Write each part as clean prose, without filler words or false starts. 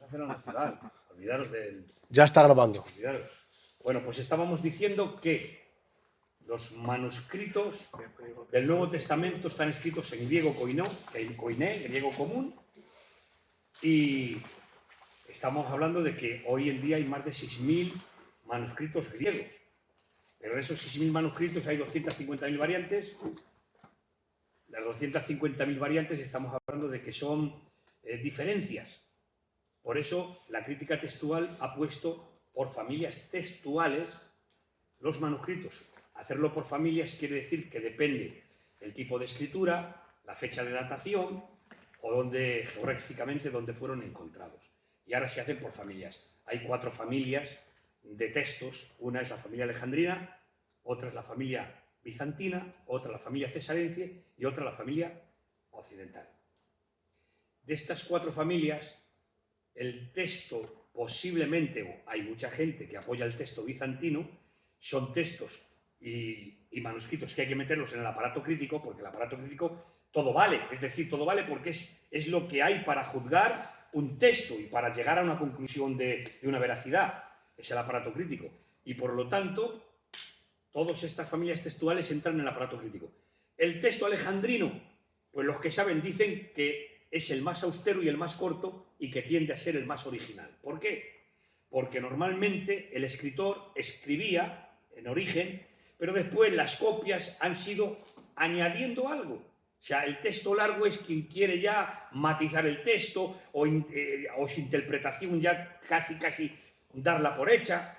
hacer la natural. Olvidaros del... Ya está grabando. Olvidaros. Bueno, pues estábamos diciendo que los manuscritos del Nuevo Testamento están escritos en griego koiné, griego común, y estamos hablando de que hoy en día hay más de 6.000 manuscritos griegos. Pero de esos 6.000 manuscritos hay 250.000 variantes. Las 250.000 variantes estamos hablando de que son diferencias. Por eso la crítica textual ha puesto por familias textuales los manuscritos. Hacerlo por familias quiere decir que depende del tipo de escritura, la fecha de datación o geográficamente dónde fueron encontrados. Y ahora se hacen por familias. Hay 4 familias de textos. Una es la familia alejandrina, otra es la familia bizantina, otra la familia cesarense y otra la familia occidental. De estas 4 familias, el texto posiblemente, hay mucha gente que apoya el texto bizantino, son textos y manuscritos que hay que meterlos en el aparato crítico, porque el aparato crítico todo vale, es decir, todo vale porque es lo que hay para juzgar un texto y para llegar a una conclusión de una veracidad, es el aparato crítico. Y por lo tanto, todas estas familias textuales entran en el aparato crítico. El texto alejandrino, pues los que saben dicen que es el más austero y el más corto y que tiende a ser el más original. ¿Por qué? Porque normalmente el escritor escribía en origen, pero después las copias han sido añadiendo algo. O sea, el texto largo es quien quiere ya matizar el texto o su interpretación ya casi darla por hecha.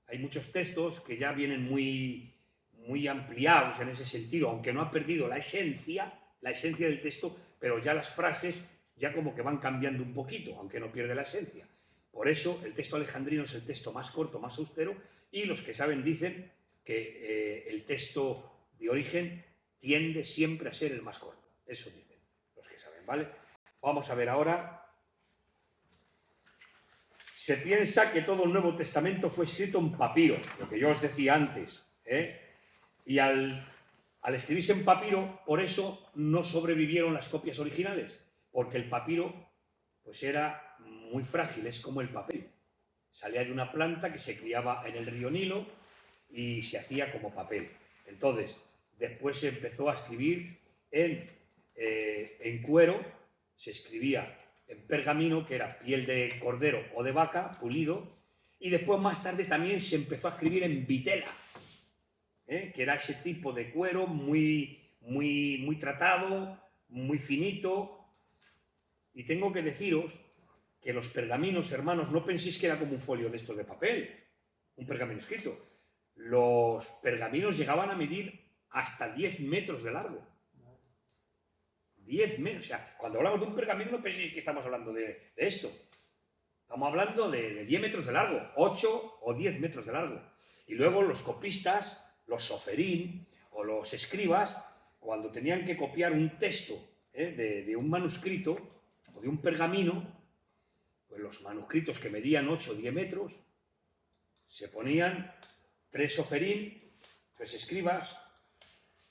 Hay muchos textos que ya vienen muy ampliados en ese sentido, aunque no ha perdido la esencia del texto, pero ya las frases ya como que van cambiando un poquito, aunque no pierde la esencia. Por eso el texto alejandrino es el texto más corto, más austero, y los que saben dicen que el texto de origen tiende siempre a ser el más corto. Eso dicen los que saben, ¿vale? Vamos a ver ahora. Se piensa que todo el Nuevo Testamento fue escrito en papiro, lo que yo os decía antes, y al escribirse en papiro, por eso no sobrevivieron las copias originales, porque el papiro pues era muy frágil, es como el papel. Salía de una planta que se criaba en el río Nilo y se hacía como papel. Entonces, después se empezó a escribir en cuero, se escribía en pergamino, que era piel de cordero o de vaca, pulido, y después más tarde también se empezó a escribir en vitela, que era ese tipo de cuero muy tratado, muy finito. Y tengo que deciros que los pergaminos, hermanos, no penséis que era como un folio de estos de papel, un pergamino escrito. Los pergaminos llegaban a medir hasta 10 metros de largo. 10 metros, o sea, cuando hablamos de un pergamino no penséis que estamos hablando de esto. Estamos hablando de 10 metros de largo, 8 o 10 metros de largo. Y luego los copistas, los soferín o los escribas, cuando tenían que copiar un texto de un manuscrito o de un pergamino, pues los manuscritos que medían 8 o 10 metros, se ponían 3 soferín, 3 escribas,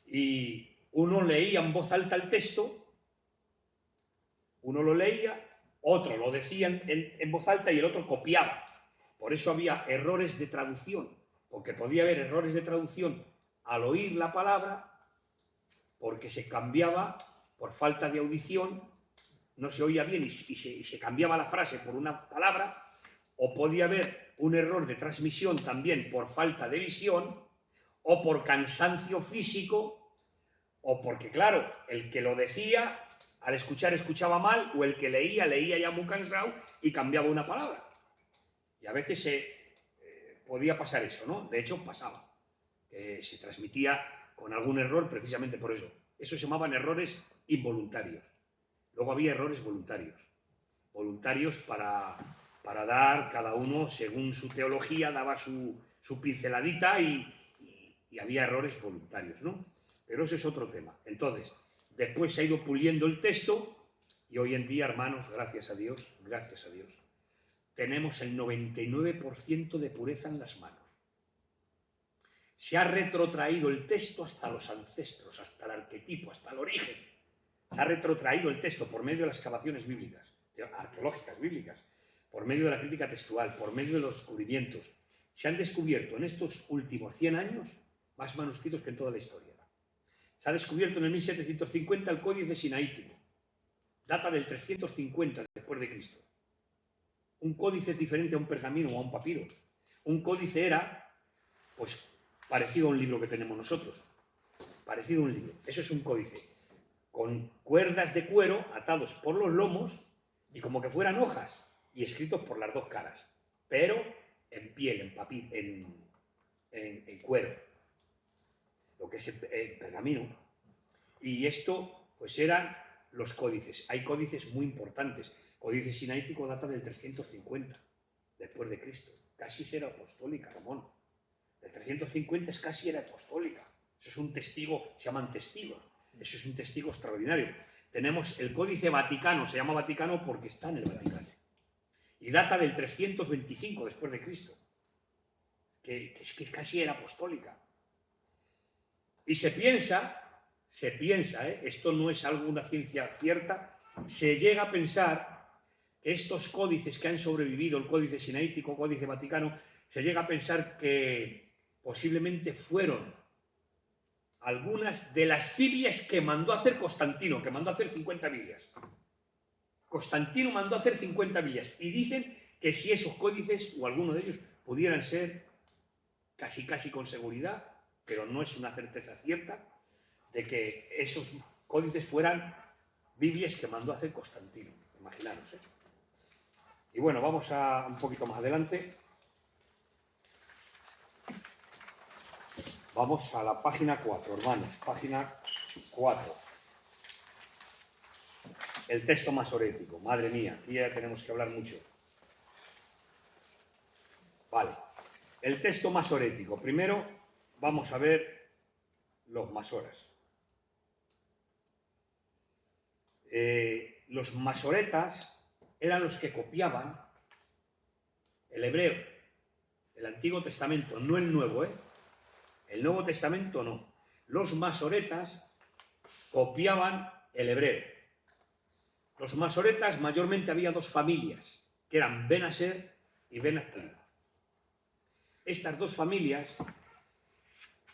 y uno leía en voz alta el texto, uno lo leía, otro lo decía en voz alta y el otro copiaba. Por eso había errores de traducción, porque podía haber errores de traducción al oír la palabra, porque se cambiaba por falta de audición, no se oía bien y se cambiaba la frase por una palabra, o podía haber un error de transmisión también por falta de visión, o por cansancio físico, o porque, claro, el que lo decía, al escuchar escuchaba mal, o el que leía ya muy cansado y cambiaba una palabra. Y a veces podía pasar eso, ¿no? De hecho, pasaba. Se transmitía con algún error precisamente por eso. Eso se llamaban errores involuntarios. Luego había errores voluntarios. Voluntarios para dar, cada uno, según su teología, daba su pinceladita y había errores voluntarios, ¿no? Pero eso es otro tema. Entonces, después se ha ido puliendo el texto y hoy en día, hermanos, gracias a Dios, tenemos el 99% de pureza en las manos. Se ha retrotraído el texto hasta los ancestros, hasta el arquetipo, hasta el origen. Se ha retrotraído el texto por medio de las excavaciones bíblicas, arqueológicas bíblicas. por medio de la crítica textual, por medio de los descubrimientos, se han descubierto en estos últimos 100 años más manuscritos que en toda la historia. Se ha descubierto en el 1750 el Códice Sinaítico, data del 350 después de Cristo. Un códice es diferente a un pergamino o a un papiro. Un códice era, pues, parecido a un libro que tenemos nosotros. Parecido a un libro. Eso es un códice. Con cuerdas de cuero atados por los lomos y como que fueran hojas y escritos por las dos caras. Pero en piel, en papel, en cuero. Lo que es el pergamino. Y esto, pues, eran los códices. Hay códices muy importantes. Códice Sinaítico data del 350 después de Cristo. Casi era apostólica, Ramón. El 350 es casi era apostólica. Eso es un testigo, se llaman testigos. Eso es un testigo extraordinario. Tenemos el Códice Vaticano, se llama Vaticano porque está en el Vaticano. Y data del 325 después de Cristo. Que casi era apostólica. Y se piensa, esto no es alguna ciencia cierta, se llega a pensar que estos códices que han sobrevivido, el Códice Sinaítico, el Códice Vaticano, se llega a pensar que posiblemente fueron algunas de las Biblias que mandó a hacer Constantino, que mandó a hacer 50 Biblias. Constantino mandó a hacer 50 Biblias y dicen que si esos códices o alguno de ellos pudieran ser casi con seguridad, pero no es una certeza cierta, de que esos códices fueran Biblias que mandó a hacer Constantino. Imaginaros eso. Y bueno, vamos a un poquito más adelante. Vamos a la página 4, hermanos. Página 4. El texto masorético. Madre mía, aquí ya tenemos que hablar mucho. Vale. El texto masorético. Primero vamos a ver los masoras. Los masoretas eran los que copiaban el hebreo, el Antiguo Testamento, no el Nuevo, El Nuevo Testamento no. Los masoretas copiaban el hebreo. Los masoretas, mayormente había dos familias, que eran Ben Asher y Ben Asplí. Estas dos familias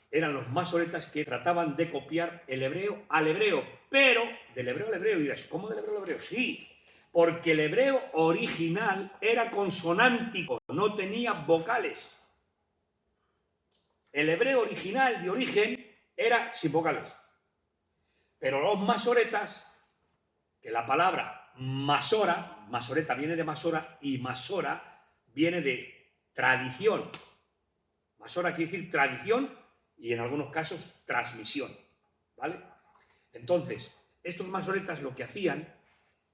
eran los masoretas que trataban de copiar el hebreo al hebreo, pero del hebreo al hebreo. Y dirás, ¿cómo del hebreo al hebreo? Sí, porque el hebreo original era consonántico, no tenía vocales. El hebreo original de origen era sin vocales. Pero los masoretas, que la palabra masora, masoreta viene de masora y masora viene de tradición. Masora quiere decir tradición y en algunos casos transmisión, ¿vale? Entonces, estos masoretas lo que hacían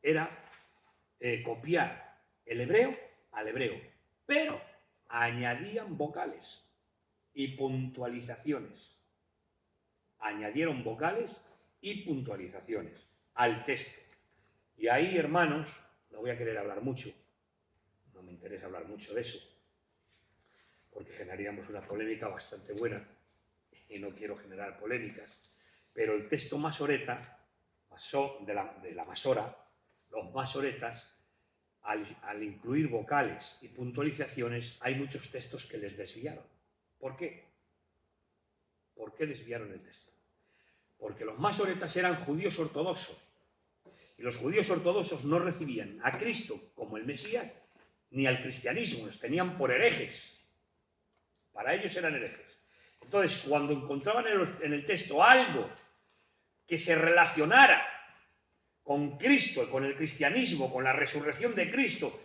era copiar el hebreo al hebreo, pero añadían vocales y puntualizaciones. Añadieron vocales y puntualizaciones al texto. Y ahí, hermanos, no voy a querer hablar mucho, no me interesa hablar mucho de eso, porque generaríamos una polémica bastante buena y no quiero generar polémicas, pero el texto masoreta, de la masora, los masoretas, al incluir vocales y puntualizaciones, hay muchos textos que les desviaron. ¿Por qué? ¿Por qué desviaron el texto? Porque los masoretas eran judíos ortodoxos y los judíos ortodoxos no recibían a Cristo como el Mesías ni al cristianismo, los tenían por herejes. Para ellos eran herejes. Entonces, cuando encontraban en el texto algo que se relacionara con Cristo, con el cristianismo, con la resurrección de Cristo,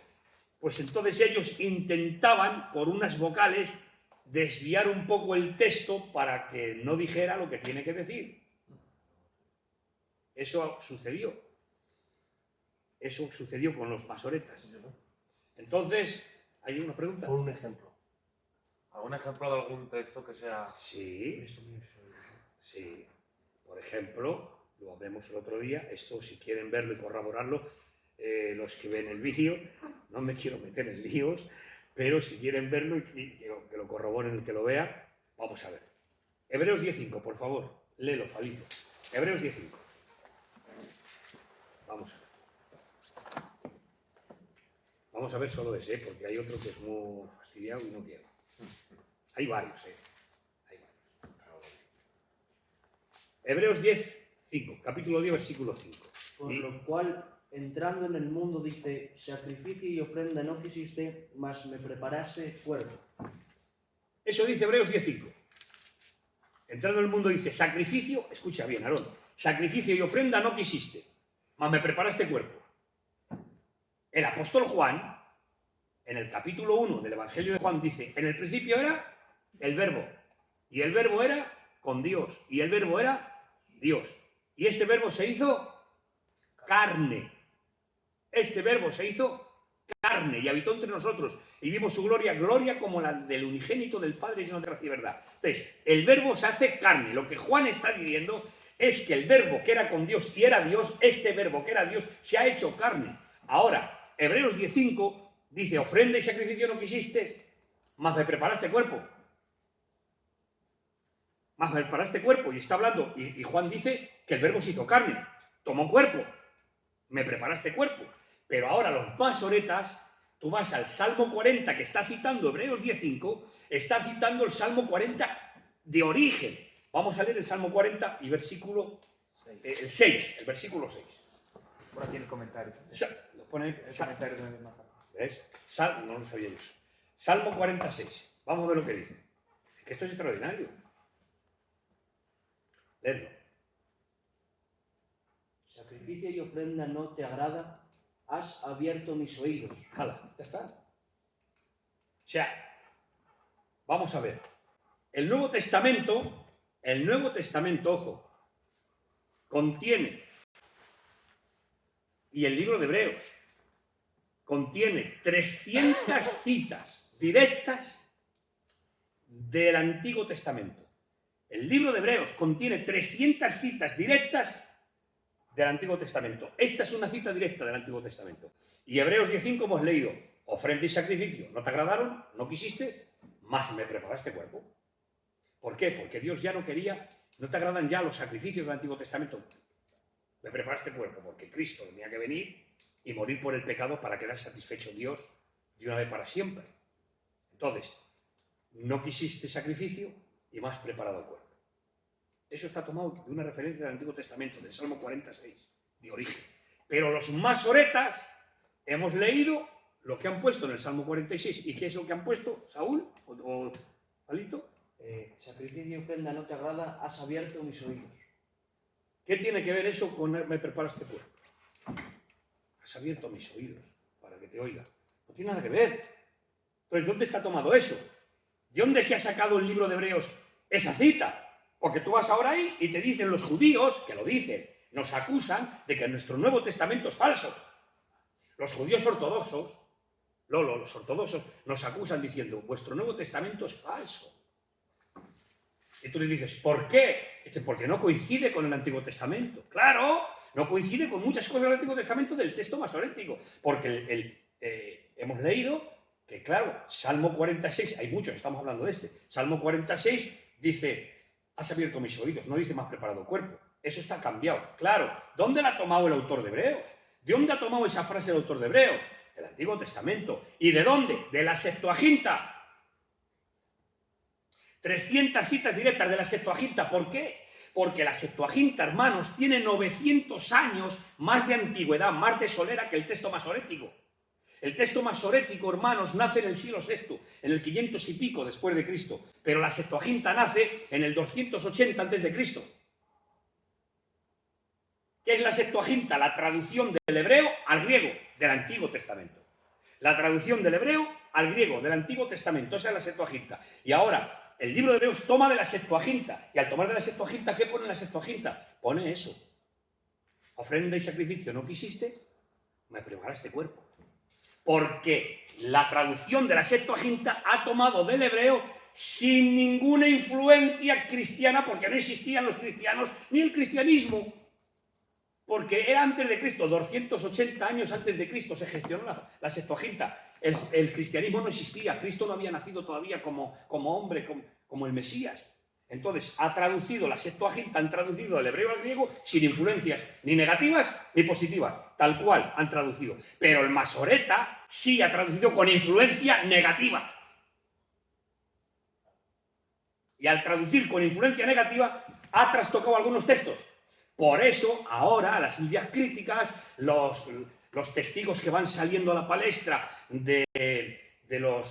pues entonces ellos intentaban, por unas vocales, desviar un poco el texto para que no dijera lo que tiene que decir. Eso sucedió. Eso sucedió con los masoretas. Entonces, ¿hay una pregunta? Por un ejemplo. ¿Algún ejemplo de algún texto que sea...? Sí. Sí. Por ejemplo, lo vemos el otro día, esto si quieren verlo y corroborarlo, los que ven el vídeo, no me quiero meter en líos, pero si quieren verlo y que lo corroboren el que lo vea, vamos a ver. Hebreos 10.5, por favor, léelo, Falito. Hebreos 10.5. Vamos a ver. Vamos a ver solo ese, porque hay otro que es muy fastidiado y no quiero. Hay varios, Hay varios. Hebreos 10, 5, capítulo 10, versículo 5. Por lo cual, entrando en el mundo, dice, sacrificio y ofrenda no quisiste, mas me preparase cuerpo. Eso dice Hebreos 10, 5. Entrando en el mundo dice, sacrificio, escucha bien, Aarón, sacrificio y ofrenda no quisiste, mas me preparaste cuerpo. El apóstol Juan, en el capítulo 1 del Evangelio de Juan, dice, en el principio era el verbo, y el verbo era con Dios, y el verbo era Dios. Y este verbo se hizo carne. Este verbo se hizo carne y habitó entre nosotros y vimos su gloria, gloria como la del unigénito del Padre lleno de gracia y verdad. Entonces, el verbo se hace carne. Lo que Juan está diciendo es que el verbo que era con Dios y era Dios, este verbo que era Dios, se ha hecho carne. Ahora, Hebreos 10:5 dice, ofrenda y sacrificio no quisiste, mas me preparaste cuerpo. Mas me preparaste cuerpo. Y está hablando, y Juan dice que el verbo se hizo carne, tomó cuerpo, me preparaste cuerpo. Pero ahora los masoretas, tú vas al Salmo 40 que está citando Hebreos 10:5, está citando el Salmo 40 de origen. Vamos a leer el Salmo 40 y versículo 6, el versículo 6. Por aquí en el comentario. Lo pone ahí, El comentario de más abajo. ¿ves? No lo sabía eso. Salmo 46. Vamos a ver lo que dice. Es que esto es extraordinario. Leerlo. Sacrificio y ofrenda no te agrada, has abierto mis oídos. ¡Hala! Ya está. O sea, vamos a ver. El Nuevo Testamento, ojo, contiene, y el libro de Hebreos, contiene 300 citas directas del Antiguo Testamento. El libro de Hebreos contiene 300 citas directas del Antiguo Testamento. Esta es una cita directa del Antiguo Testamento. Y Hebreos 10:5 hemos leído, ofrenda y sacrificio, ¿no te agradaron? ¿No quisiste? Mas me preparaste cuerpo. ¿Por qué? Porque Dios ya no quería, no te agradan ya los sacrificios del Antiguo Testamento. Me preparaste cuerpo, porque Cristo tenía que venir y morir por el pecado para quedar satisfecho Dios de una vez para siempre. Entonces, no quisiste sacrificio y me has preparado el cuerpo. Eso está tomado de una referencia del Antiguo Testamento, del Salmo 46, de origen. Pero los masoretas hemos leído lo que han puesto en el Salmo 46. ¿Y qué es lo que han puesto? ¿Saúl? ¿O Alito? Sacrificio y ofrenda no te agrada, has abierto mis oídos. ¿Qué tiene que ver eso con me preparaste cuerpo? Has abierto mis oídos para que te oiga. No tiene nada que ver. Entonces, ¿dónde está tomado eso? ¿De dónde se ha sacado el libro de Hebreos esa cita? Porque tú vas ahora ahí y te dicen los judíos, que lo dicen, nos acusan de que nuestro Nuevo Testamento es falso. Los judíos ortodoxos, los ortodoxos nos acusan diciendo, vuestro Nuevo Testamento es falso. Y tú les dices, ¿por qué? Porque no coincide con el Antiguo Testamento. ¡Claro! No coincide con muchas cosas del Antiguo Testamento del texto masorético. Porque hemos leído que, claro, Salmo 46, hay muchos, estamos hablando de este. Salmo 46 dice, has abierto mis oídos, no dice, me has preparado cuerpo. Eso está cambiado. Claro, ¿dónde la ha tomado el autor de Hebreos? ¿De dónde ha tomado esa frase el autor de Hebreos? Del Antiguo Testamento. ¿Y de dónde? De la Septuaginta. 300 citas directas de la Septuaginta. ¿Por qué? Porque la Septuaginta, hermanos, tiene 900 años más de antigüedad, más de solera que el texto masorético. El texto masorético, hermanos, nace en el siglo VI, en el 500 y pico después de Cristo, pero la Septuaginta nace en el 280 antes de Cristo. ¿Qué es la Septuaginta? La traducción del hebreo al griego del Antiguo Testamento. La traducción del hebreo al griego del Antiguo Testamento, esa es la Septuaginta. Y ahora, el libro de Hebreos toma de la Septuaginta, y al tomar de la Septuaginta, ¿qué pone en la Septuaginta? Pone eso. Ofrenda y sacrificio no quisiste, me preparaste cuerpo. Porque la traducción de la Septuaginta ha tomado del hebreo sin ninguna influencia cristiana, porque no existían los cristianos ni el cristianismo. Porque era antes de Cristo, 280 años antes de Cristo se gestionó la Septuaginta. El cristianismo no existía, Cristo no había nacido todavía como hombre, como el Mesías. Entonces, ha traducido la Septuaginta, han traducido el hebreo al griego sin influencias ni negativas ni positivas. tal cual han traducido. Pero el masoreta sí ha traducido con influencia negativa. Y al traducir con influencia negativa, ha trastocado algunos textos. Por eso, ahora, las Biblias críticas, los testigos que van saliendo a la palestra de lo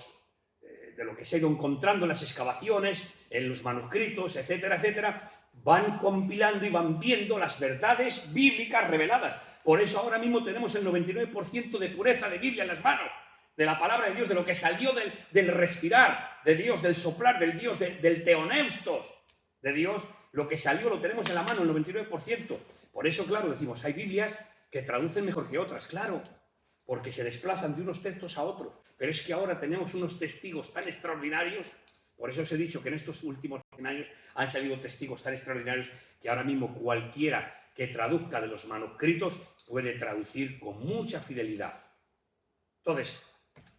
que se ha ido encontrando en las excavaciones, en los manuscritos, etcétera, etcétera, van compilando y van viendo las verdades bíblicas reveladas. Por eso ahora mismo tenemos el 99% de pureza de Biblia en las manos, de la palabra de Dios, de lo que salió del respirar de Dios, del soplar del Dios, del teoneustos de Dios. Lo que salió lo tenemos en la mano, el 99%. Por eso, claro, decimos, hay Biblias que traducen mejor que otras, claro, porque se desplazan de unos textos a otros. Pero es que ahora tenemos unos testigos tan extraordinarios, por eso os he dicho que en estos últimos 100 años han salido testigos tan extraordinarios que ahora mismo cualquiera que traduzca de los manuscritos puede traducir con mucha fidelidad. Entonces,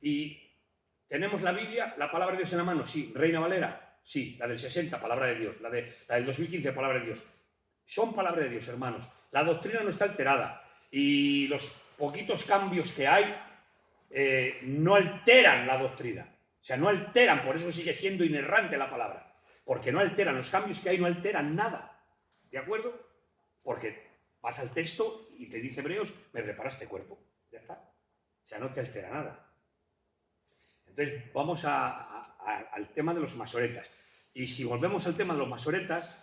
y tenemos la Biblia, la palabra de Dios en la mano, sí. Reina Valera, sí. La del 60, palabra de Dios. La del 2015, palabra de Dios. Son palabra de Dios, hermanos. La doctrina no está alterada. Y los poquitos cambios que hay no alteran la doctrina. O sea, no alteran, por eso sigue siendo inerrante la palabra. Porque no alteran, los cambios que hay no alteran nada. ¿De acuerdo? Porque vas al texto y te dice Hebreos, me preparaste cuerpo. Ya está. O sea, no te altera nada. Entonces, vamos al tema de los masoretas. Y si volvemos al tema de los masoretas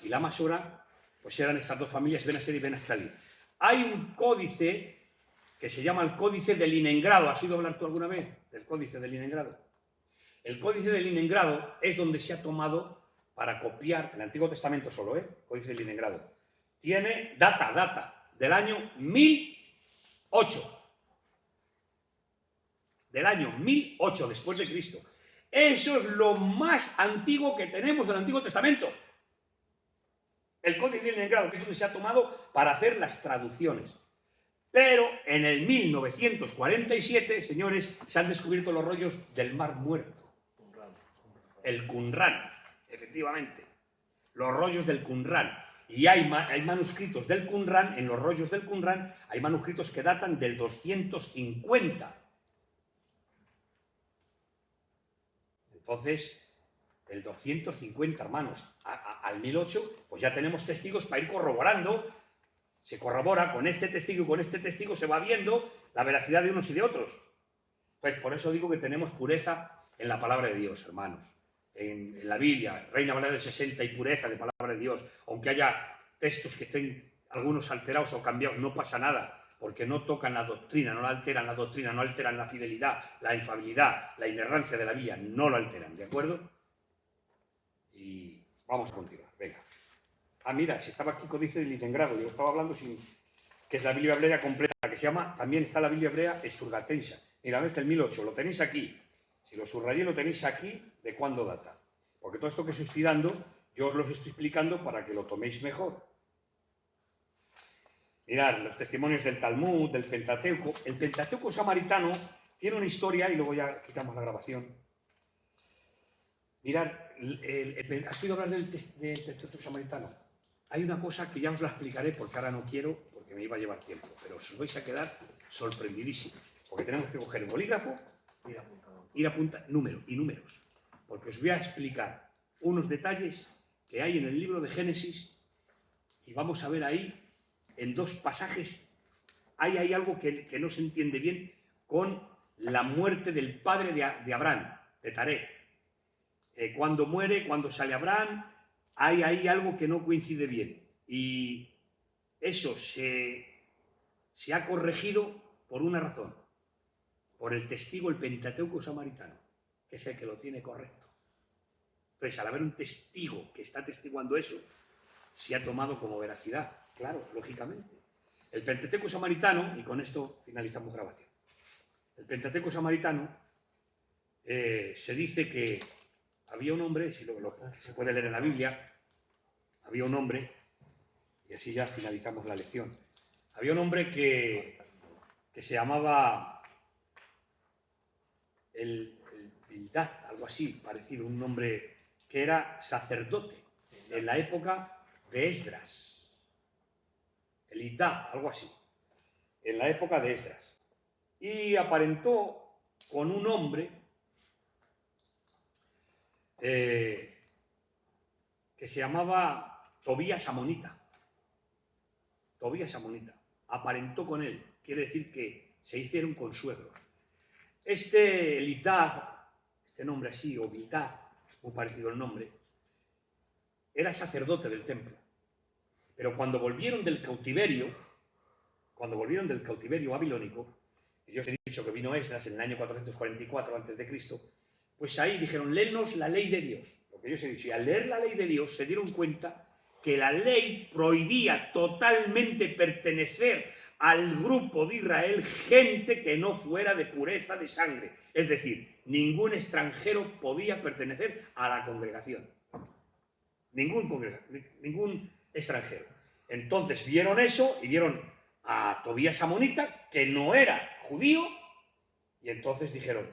y la masora, pues eran estas dos familias, Ben Asher y Ben Naftali. Hay un códice que se llama el Códice de Leningrado. ¿Has oído hablar tú alguna vez del Códice de Leningrado? El Códice de Leningrado es donde se ha tomado para copiar, el Antiguo Testamento solo, Códice de Leningrado. Tiene data, del año 1008. Del año 1008 después de Cristo. Eso es lo más antiguo que tenemos del Antiguo Testamento. El Códice de Leningrado, que es donde se ha tomado para hacer las traducciones. Pero en el 1947, señores, se han descubierto los rollos del Mar Muerto. El Qumrán, efectivamente. Los rollos del Qumrán. Y hay manuscritos del Qumrán, en los rollos del Qumrán, hay manuscritos que datan del 250. Entonces, el 250, hermanos, al 1008, pues ya tenemos testigos para ir corroborando. Se corrobora con este testigo y con este testigo, se va viendo la veracidad de unos y de otros. Pues por eso digo que tenemos pureza en la palabra de Dios, hermanos. En la Biblia, Reina Valera del 60 y pureza de palabra de Dios. Aunque haya textos que estén algunos alterados o cambiados, no pasa nada, porque no tocan la doctrina, no la alteran la doctrina, no alteran la fidelidad, la infalibilidad, la inerrancia de la Biblia, no lo alteran, ¿de acuerdo? Y vamos a continuar, venga. Ah, mira, si estaba aquí Códice de Leningrado, yo estaba hablando que es la Biblia hebrea completa, que se llama, también está la Biblia hebrea Esturgatensa. Mira, este el 1008, lo tenéis aquí. Si lo subrayé, lo tenéis aquí, ¿de cuándo data? Porque todo esto que os estoy dando, yo os lo estoy explicando para que lo toméis mejor. Mirad, los testimonios del Talmud, del Pentateuco. El Pentateuco samaritano tiene una historia, y luego ya quitamos la grabación. Mirad, ¿has oído hablar del Pentateuco samaritano? Hay una cosa que ya os la explicaré porque ahora no quiero, porque me iba a llevar tiempo, pero os vais a quedar sorprendidísimos, porque tenemos que coger el bolígrafo, ir apuntando números, porque os voy a explicar unos detalles que hay en el libro de Génesis y vamos a ver ahí, en dos pasajes, hay algo que no se entiende bien con la muerte del padre de Abraham, de Taré. Cuando muere, cuando sale Abraham, hay ahí algo que no coincide bien. Y eso se ha corregido por una razón. Por el testigo, el Pentateuco samaritano, que es el que lo tiene correcto. Entonces, al haber un testigo que está atestiguando eso, se ha tomado como veracidad. Claro, lógicamente. El Pentateuco samaritano, y con esto finalizamos grabación. El Pentateuco samaritano se dice que había un hombre, si se puede leer en la Biblia, había un hombre, y así ya finalizamos la lección, había un hombre que se llamaba el Bildad, algo así, parecido, un nombre que era sacerdote en la época de Esdras. el Idá, algo así, en la época de Esdras. Y aparentó con un hombre que se llamaba Tobías Amonita. Tobías Amonita. Aparentó con él, quiere decir que se hicieron consuegros. Este Elidad, este nombre así, o Bildad, muy parecido el nombre, era sacerdote del templo. Pero cuando volvieron del cautiverio babilónico, que yo os he dicho que vino Esdras en el año 444 a.C., pues ahí dijeron, léenos la ley de Dios, lo que yo os he dicho. Y al leer la ley de Dios se dieron cuenta que la ley prohibía totalmente pertenecer al grupo de Israel gente que no fuera de pureza de sangre. Es decir, ningún extranjero podía pertenecer a la congregación. Ningún extranjero. Entonces vieron eso y vieron a Tobías Amonita, que no era judío, y entonces dijeron,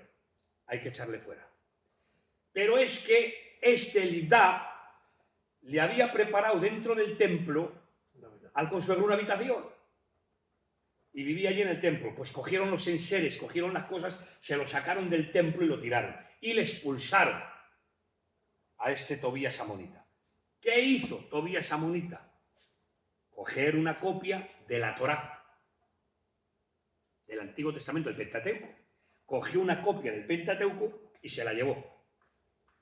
hay que echarle fuera. Pero es que este Elidá le había preparado dentro del templo al consuegro una habitación y vivía allí en el templo. Pues cogieron los enseres, cogieron las cosas, se lo sacaron del templo y lo tiraron y le expulsaron a este Tobías Amonita. ¿Qué hizo Tobías Amonita? Coger una copia de la Torá, del Antiguo Testamento, del Pentateuco. Cogió una copia del Pentateuco y se la llevó.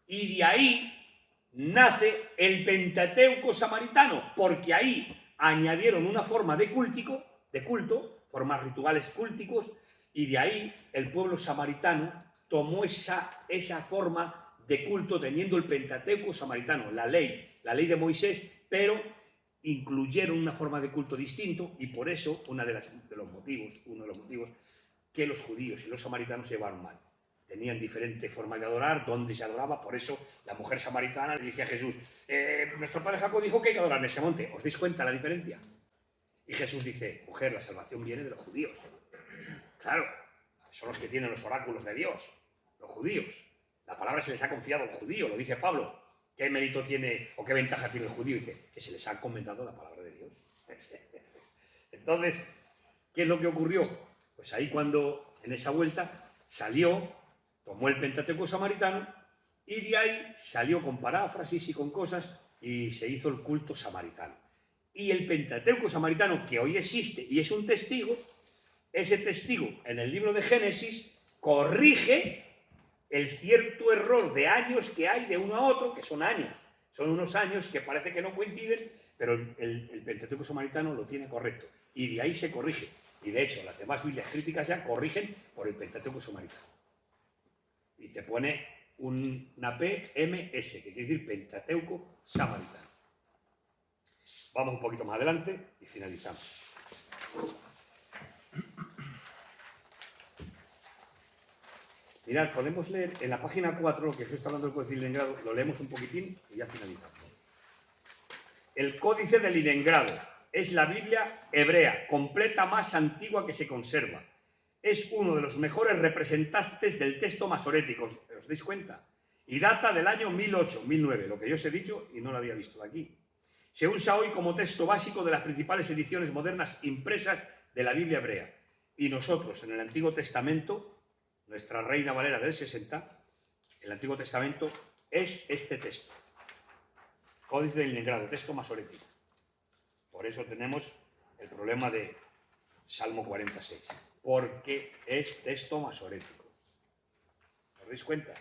Y de ahí nace el Pentateuco samaritano, porque ahí añadieron una forma de culto, formas rituales cúlticos, y de ahí el pueblo samaritano tomó esa forma de culto teniendo el Pentateuco samaritano, la ley de Moisés, pero incluyeron una forma de culto distinto, y por eso uno de los motivos que los judíos y los samaritanos llevaron mal. Tenían diferente forma de adorar, dónde se adoraba. Por eso la mujer samaritana le decía a Jesús, nuestro padre Jacob dijo que hay que adorar en ese monte. ¿Os dais cuenta la diferencia? Y Jesús dice, mujer, la salvación viene de los judíos. Claro, son los que tienen los oráculos de Dios, los judíos. La palabra se les ha confiado al judío, lo dice Pablo. ¿Qué mérito tiene o qué ventaja tiene el judío? Dice, que se les ha encomendado la palabra de Dios. Entonces, ¿qué es lo que ocurrió? Pues ahí cuando, en esa vuelta, salió, tomó el Pentateuco samaritano y de ahí salió con paráfrasis y con cosas y se hizo el culto samaritano. Y el Pentateuco samaritano, que hoy existe y es un testigo, ese testigo en el libro de Génesis corrige el cierto error de años que hay de uno a otro, que son años. Son unos años que parece que no coinciden, pero el Pentateuco samaritano lo tiene correcto. Y de ahí se corrige. Y de hecho, las demás Biblias críticas ya corrigen por el Pentateuco samaritano. Y te pone una PMS, que quiere decir Pentateuco samaritano. Vamos un poquito más adelante y finalizamos. Mirad, podemos leer en la página 4, lo que os está hablando del Códice de Leningrado, lo leemos un poquitín y ya finalizamos. El Códice de Leningrado es la Biblia hebrea, completa, más antigua que se conserva. Es uno de los mejores representantes del texto masorético, ¿os dais cuenta? Y data del año 1008, 1009, lo que yo os he dicho y no lo había visto aquí. Se usa hoy como texto básico de las principales ediciones modernas impresas de la Biblia hebrea. Y nosotros, en el Antiguo Testamento, nuestra Reina Valera del 60, el Antiguo Testamento es este texto. Códice de Leningrado, texto masorético. Por eso tenemos el problema de Salmo 46, porque es texto masorético. ¿Os dais cuenta?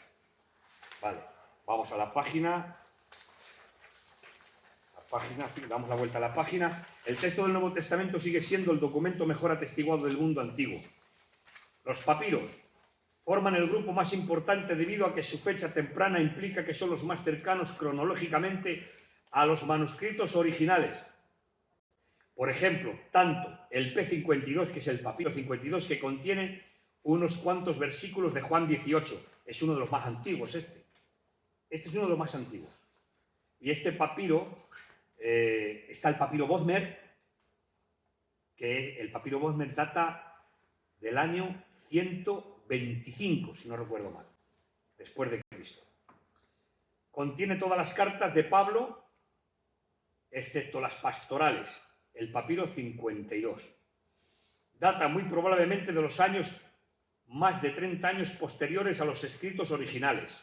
Vale, vamos a la página. Damos la vuelta a la página. El texto del Nuevo Testamento sigue siendo el documento mejor atestiguado del mundo antiguo. Los papiros forman el grupo más importante debido a que su fecha temprana implica que son los más cercanos cronológicamente a los manuscritos originales. Por ejemplo, tanto el P52, que es el papiro 52, que contiene unos cuantos versículos de Juan 18, es uno de los más antiguos este. Este es uno de los más antiguos. Y este papiro, está el papiro Bodmer, que el papiro Bodmer data del año 125, si no recuerdo mal, después de Cristo. Contiene todas las cartas de Pablo, excepto las pastorales. el papiro 52. Data muy probablemente de los años más de 30 años posteriores a los escritos originales.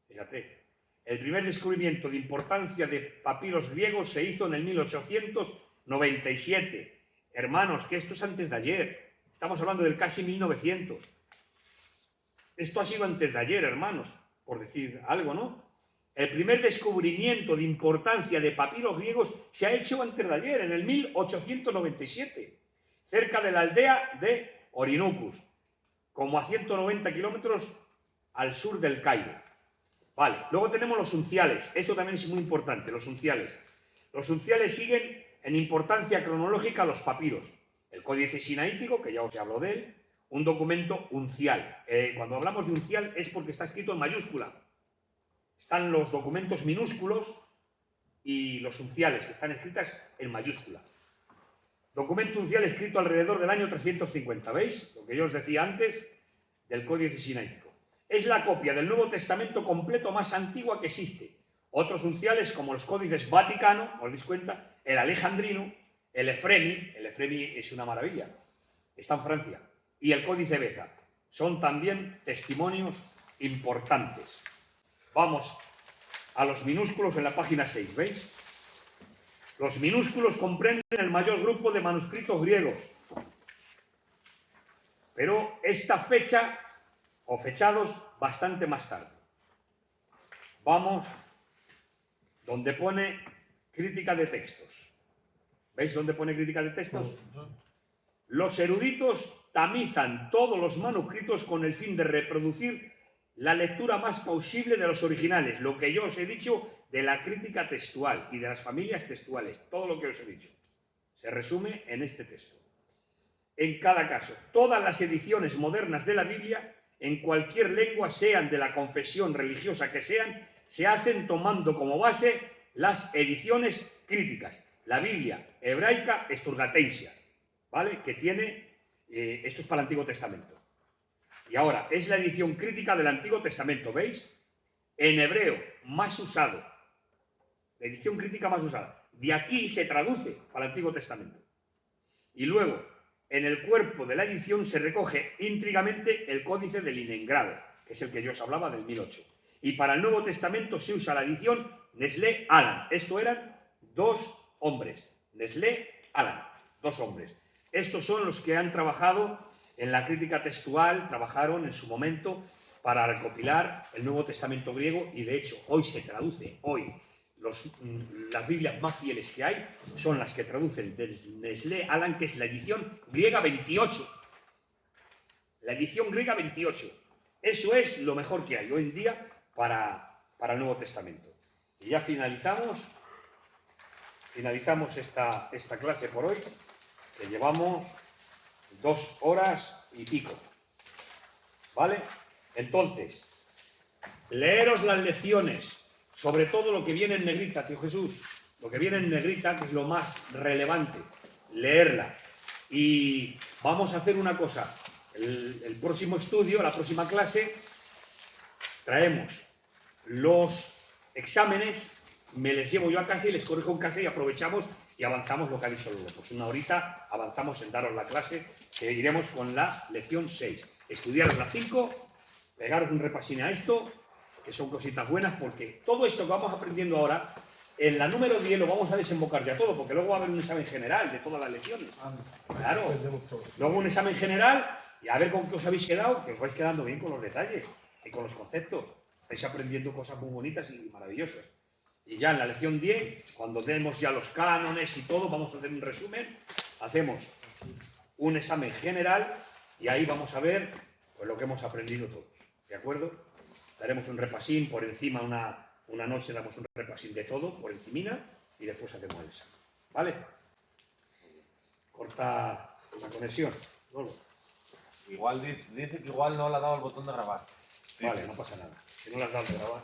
Fíjate, el primer descubrimiento de importancia de papiros griegos se hizo en el 1897. Hermanos, que esto es antes de ayer. Estamos hablando del casi 1900. Esto ha sido antes de ayer, hermanos, por decir algo, ¿no? El primer descubrimiento de importancia de papiros griegos se ha hecho antes de ayer, en el 1897, cerca de la aldea de Orinokus, como a 190 kilómetros al sur del Cairo. Vale, luego tenemos los unciales. Esto también es muy importante, los unciales. Los unciales siguen en importancia cronológica a los papiros. El Códice Sinaítico, que ya os hablo de él, un documento uncial. Cuando hablamos de uncial es porque está escrito en mayúscula. Están los documentos minúsculos y los unciales, que están escritas en mayúscula. Documento uncial escrito alrededor del año 350. ¿Veis? Lo que yo os decía antes del Códice Sinaítico. Es la copia del Nuevo Testamento completo más antigua que existe. Otros unciales, como los códices Vaticano, ¿os dais cuenta? El Alejandrino, el Efremi es una maravilla, está en Francia, y el Códice Beza. Son también testimonios importantes. Vamos a los minúsculos en la página 6, ¿veis? Los minúsculos comprenden el mayor grupo de manuscritos griegos. Pero esta fecha, o fechados, bastante más tarde. Vamos donde pone crítica de textos. ¿Veis dónde pone crítica de textos? Los eruditos tamizan todos los manuscritos con el fin de reproducir la lectura más plausible de los originales, lo que yo os he dicho de la crítica textual y de las familias textuales, todo lo que os he dicho, se resume en este texto. En cada caso, todas las ediciones modernas de la Biblia, en cualquier lengua, sean de la confesión religiosa que sean, se hacen tomando como base las ediciones críticas. La Biblia hebraica Sturgatensia, ¿vale? Que tiene, esto es para el Antiguo Testamento. Y ahora, es la edición crítica del Antiguo Testamento, ¿veis? En hebreo, más usado. La edición crítica más usada. De aquí se traduce para el Antiguo Testamento. Y luego, en el cuerpo de la edición se recoge íntrigamente el Códice de Leningrado, que es el que yo os hablaba del 1008. Y para el Nuevo Testamento se usa la edición Nestlé-Aland. Esto eran dos hombres. Nestlé-Aland, dos hombres. Estos son los que han trabajado en la crítica textual, trabajaron en su momento para recopilar el Nuevo Testamento griego y de hecho hoy se traduce, las Biblias más fieles que hay son las que traducen desde Nestlé-Aland, que es la edición griega 28. La edición griega 28. Eso es lo mejor que hay hoy en día para el Nuevo Testamento. Y ya finalizamos esta clase por hoy, que llevamos 2 horas y pico. ¿Vale? Entonces, leeros las lecciones, sobre todo lo que viene en negrita, tío Jesús, lo que viene en negrita, que es lo más relevante, leerla. Y vamos a hacer una cosa, el próximo estudio, la próxima clase, traemos los exámenes, me les llevo yo a casa y les corrijo en casa y aprovechamos y avanzamos lo que ha dicho Lolo. Pues una horita avanzamos en daros la clase, que iremos con la lección 6. Estudiaros la 5, pegaros un repasín a esto, que son cositas buenas, porque todo esto que vamos aprendiendo ahora, en la número 10 lo vamos a desembocar ya todo, porque luego va a haber un examen general de todas las lecciones. Claro, luego un examen general y a ver con qué os habéis quedado, que os vais quedando bien con los detalles y con los conceptos. Estáis aprendiendo cosas muy bonitas y maravillosas. Y ya en la lección 10, cuando demos ya los cánones y todo, vamos a hacer un resumen, hacemos un examen general y ahí vamos a ver pues, lo que hemos aprendido todos. ¿De acuerdo? Daremos un repasín por encima, una noche damos un repasín de todo, por encimina, y después hacemos el examen. ¿Vale? Corta la conexión. Lolo. Igual dice que igual no le ha dado el botón de grabar. Vale, no pasa nada. Si no le has dado de grabar.